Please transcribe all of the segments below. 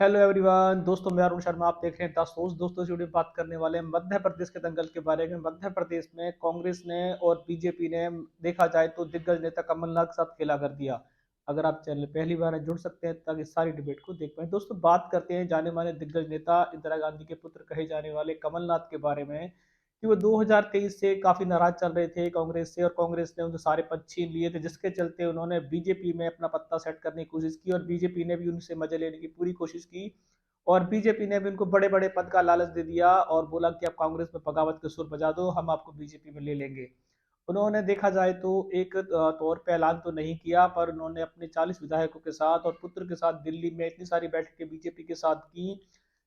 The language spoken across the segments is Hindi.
हेलो एवरीवन दोस्तों, मैं अरुण शर्मा। आप देख रहे हैं दोस्तों इस वीडियो में बात करने वाले हैं मध्य प्रदेश के दंगल के बारे में। मध्य प्रदेश में कांग्रेस ने और बीजेपी ने देखा जाए तो दिग्गज नेता कमलनाथ के साथ खेला कर दिया। अगर आप चैनल पहली बार हैं, जुड़ सकते हैं ताकि सारी डिबेट को देख पाएं। दोस्तों, बात करते हैं जाने माने दिग्गज नेता इंदिरा गांधी के पुत्र कहे जाने वाले कमलनाथ के बारे में कि वो 2023 से काफी नाराज चल रहे थे कांग्रेस से, और कांग्रेस ने उनसे सारे पद छीन लिए थे, जिसके चलते उन्होंने बीजेपी में अपना पत्ता सेट करने की कोशिश की और बीजेपी ने भी उनसे मजे लेने की पूरी कोशिश की। और बीजेपी ने भी उनको बड़े बड़े पद का लालच दे दिया और बोला कि आप कांग्रेस में बगावत के सुर बजा दो, हम आपको बीजेपी में ले लेंगे। उन्होंने देखा जाए तो एक तौर पे ऐलान तो नहीं किया, पर उन्होंने अपने 40 विधायकों के साथ और पुत्र के साथ दिल्ली में इतनी सारी बैठकें बीजेपी के साथ की,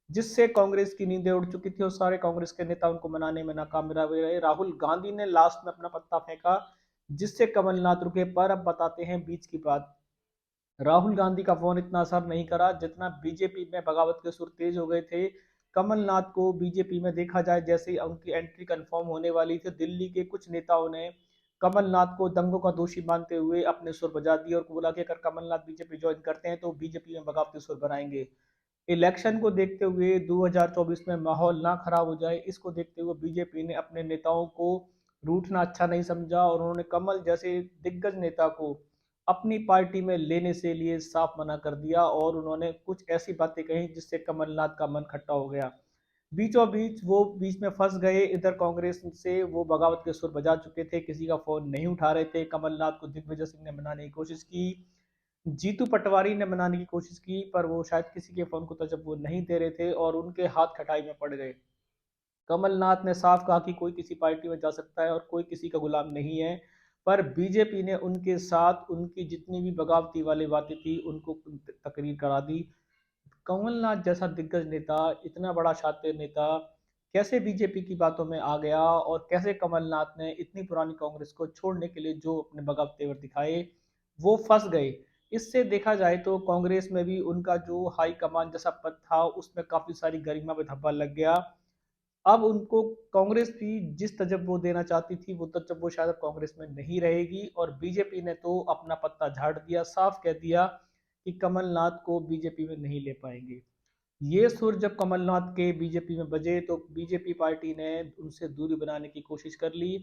जिससे कांग्रेस की नींदें उड़ चुकी थी और सारे कांग्रेस के नेता उनको मनाने में नाकाम रहे। राहुल गांधी ने लास्ट में अपना पत्ता फेंका, जिससे कमलनाथ रुके। पर अब बताते हैं बीच की बात। राहुल गांधी का फोन इतना असर नहीं करा जितना बीजेपी में बगावत के सुर तेज हो गए थे। कमलनाथ को बीजेपी में देखा जाए, जैसे ही उनकी एंट्री कंफर्म होने वाली थी, दिल्ली के कुछ नेताओं ने कमलनाथ को दंगों का दोषी मानते हुए अपने सुर बजा दिए और बोला कि अगर कमलनाथ बीजेपी ज्वाइन करते हैं तो बीजेपी में बगावती सुर बनाएंगे। इलेक्शन को देखते हुए 2024 में माहौल ना खराब हो जाए, इसको देखते हुए बीजेपी ने अपने नेताओं को रूठना अच्छा नहीं समझा और उन्होंने कमल जैसे दिग्गज नेता को अपनी पार्टी में लेने से लिए साफ मना कर दिया और उन्होंने कुछ ऐसी बातें कही जिससे कमलनाथ का मन खट्टा हो गया। बीचों बीच वो बीच में फंस गए। इधर कांग्रेस से वो बगावत के सुर बजा चुके थे, किसी का फोन नहीं उठा रहे थे। कमलनाथ को दिग्विजय सिंह ने मनाने की कोशिश की, जीतू पटवारी ने मनाने की कोशिश की, पर वो शायद किसी के फोन को तवज्जो नहीं दे रहे थे और उनके हाथ खटाई में पड़ गए। कमलनाथ ने साफ कहा कि कोई किसी पार्टी में जा सकता है और कोई किसी का गुलाम नहीं है, पर बीजेपी ने उनके साथ उनकी जितनी भी बगावती वाली बातें थी उनको तकरीर करा दी। कमलनाथ जैसा दिग्गज नेता, इतना बड़ा शातिर नेता, कैसे बीजेपी की बातों में आ गया और कैसे कमलनाथ ने इतनी पुरानी कांग्रेस को छोड़ने के लिए जो अपने बगावत तेवर दिखाए वो फंस गए। इससे देखा जाए तो कांग्रेस में भी उनका जो हाई कमान जैसा पद था उसमें काफी सारी गरिमा में धब्बा लग गया। अब उनको कांग्रेस भी जिस तजब वो देना चाहती थी वो तजब वो शायद कांग्रेस में नहीं रहेगी और बीजेपी ने तो अपना पत्ता झाड़ दिया, साफ कह दिया कि कमलनाथ को बीजेपी में नहीं ले पाएंगे। ये सुर जब कमलनाथ के बीजेपी में बजे तो बीजेपी पार्टी ने उनसे दूरी बनाने की कोशिश कर ली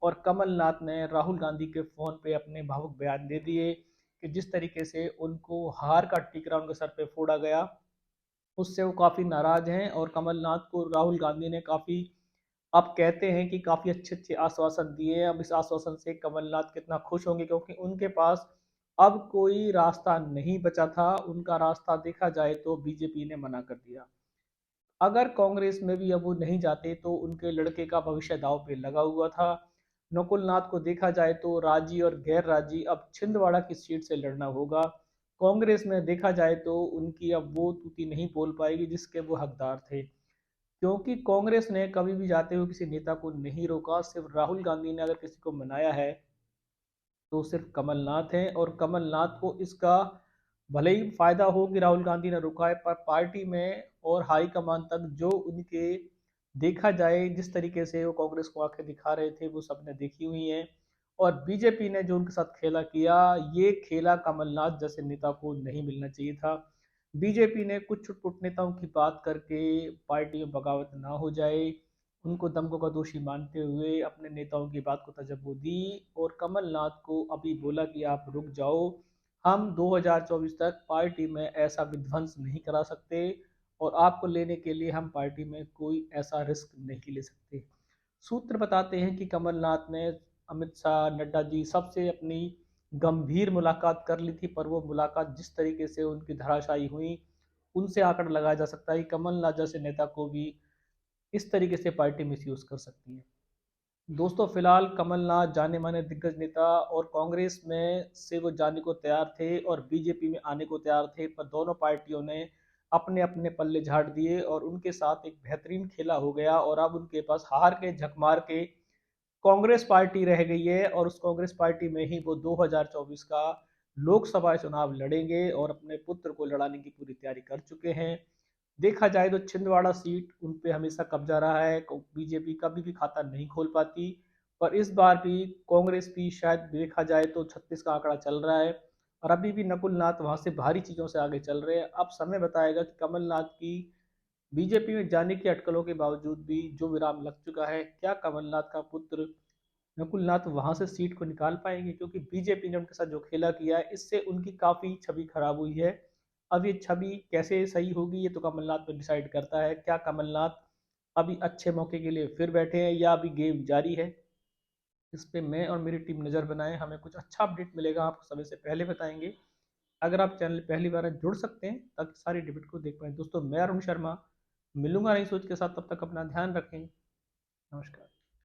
और कमलनाथ ने राहुल गांधी के फोन पे अपने भावुक बयान दे दिए कि जिस तरीके से उनको हार का टीकरा उनके सर पे फोड़ा गया, उससे वो काफी नाराज हैं। और कमलनाथ को राहुल गांधी ने काफी, आप कहते हैं कि काफी अच्छे अच्छे आश्वासन दिए हैं। अब इस आश्वासन से कमलनाथ कितना खुश होंगे, क्योंकि उनके पास अब कोई रास्ता नहीं बचा था। उनका रास्ता देखा जाए तो बीजेपी ने मना कर दिया। अगर कांग्रेस में भी अब वो नहीं जाते तो उनके लड़के का भविष्य दांव पे लगा हुआ था। नकुल नाथ को देखा जाए तो राजी और गैर राजी अब छिंदवाड़ा की सीट से लड़ना होगा। कांग्रेस में देखा जाए तो उनकी अब वो तूती नहीं बोल पाएगी जिसके वो हकदार थे, क्योंकि कांग्रेस ने कभी भी जाते हुए किसी नेता को नहीं रोका। सिर्फ राहुल गांधी ने अगर किसी को मनाया है तो सिर्फ कमलनाथ हैं, और कमलनाथ को इसका भले ही फायदा हो कि राहुल गांधी ने रुका है, पर पार्टी में और हाईकमान तक जो उनके, देखा जाए जिस तरीके से वो कांग्रेस को आंखें दिखा रहे थे वो सबने देखी हुई है। और बीजेपी ने जो उनके साथ खेला किया, ये खेला कमलनाथ जैसे नेता को नहीं मिलना चाहिए था। बीजेपी ने कुछ छुटपुट नेताओं की बात करके पार्टी में बगावत ना हो जाए, उनको दंगों का दोषी मानते हुए अपने नेताओं की बात को तजब्बो दी और कमलनाथ को अभी बोला कि आप रुक जाओ, हम 2024 तक पार्टी में ऐसा विध्वंस नहीं करा सकते और आपको लेने के लिए हम पार्टी में कोई ऐसा रिस्क नहीं ले सकते। सूत्र बताते हैं कि कमलनाथ ने अमित शाह, नड्डा जी सबसे अपनी गंभीर मुलाकात कर ली थी, पर वो मुलाकात जिस तरीके से उनकी धराशायी हुई, उनसे आंकड़ा लगाया जा सकता है कि कमलनाथ जैसे नेता को भी इस तरीके से पार्टी मिसयूज कर सकती है। दोस्तों, फिलहाल कमलनाथ जाने माने दिग्गज नेता और कांग्रेस में से वो जाने को तैयार थे और बीजेपी में आने को तैयार थे, पर दोनों पार्टियों ने अपने अपने पल्ले झाड़ दिए और उनके साथ एक बेहतरीन खेला हो गया और अब उनके पास हार के झक मार के कांग्रेस पार्टी रह गई है और उस कांग्रेस पार्टी में ही वो 2024 का लोकसभा चुनाव लड़ेंगे और अपने पुत्र को लड़ाने की पूरी तैयारी कर चुके हैं। देखा जाए तो छिंदवाड़ा सीट उन पे हमेशा कब्जा रहा है, बीजेपी कभी भी खाता नहीं खोल पाती, पर इस बार भी कांग्रेस भी शायद देखा जाए तो 36 का आंकड़ा चल रहा है। और अभी भी नकुलनाथ वहां से भारी चीजों से आगे चल रहे हैं। अब समय बताएगा कि कमलनाथ की बीजेपी में जाने की अटकलों के बावजूद भी जो विराम लग चुका है, क्या कमलनाथ का पुत्र नकुलनाथ वहां से सीट को निकाल पाएंगे? क्योंकि बीजेपी ने उनके साथ जो खेला किया है, इससे उनकी काफी छवि खराब हुई है। अब ये छवि कैसे सही होगी, ये तो कमलनाथ पर डिसाइड करता है। क्या कमलनाथ अभी अच्छे मौके के लिए फिर बैठे हैं या अभी गेम जारी है? इस पे मैं और मेरी टीम नज़र बनाए, हमें कुछ अच्छा अपडेट मिलेगा आपको समय से पहले बताएंगे। अगर आप चैनल पहली बार हैं, जुड़ सकते हैं ताकि सारी डिबेट को देख पाएं। दोस्तों, मैं अरुण शर्मा मिलूंगा नई सोच के साथ, तब तक अपना ध्यान रखें। नमस्कार।